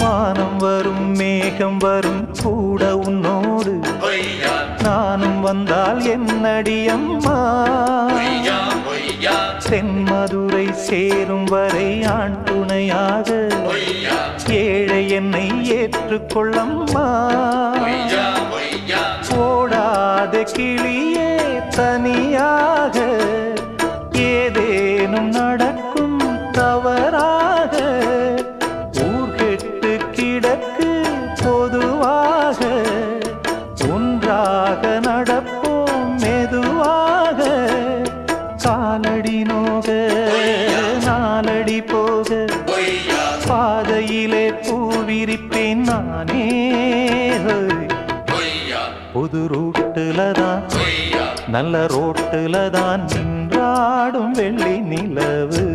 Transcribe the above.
வானம் வரும் மேகம் வரும் கூட உன்னோடு நானும் வந்தால் என்னடியம்மா தென்மதுரை சேரும் வரை ஆண் துணையாக ஏழை என்னை ஏற்றுக்கொள்ளம்மா ஓடாத கிளியே தனியாக ஏதேனும் நடக்கும் தவறாக ஊர்கெட்டு கிடக்கு பொதுவாக ஒன்றாக நடப்போம் மெதுவாக காலடி நோக நாலடி போக பாதையிலே பூவிரிப்பேன் நானே புது ரூட்டுல தான் நல்ல ரோட்டுல தான் நின்றாடும் வெள்ளி நிலவு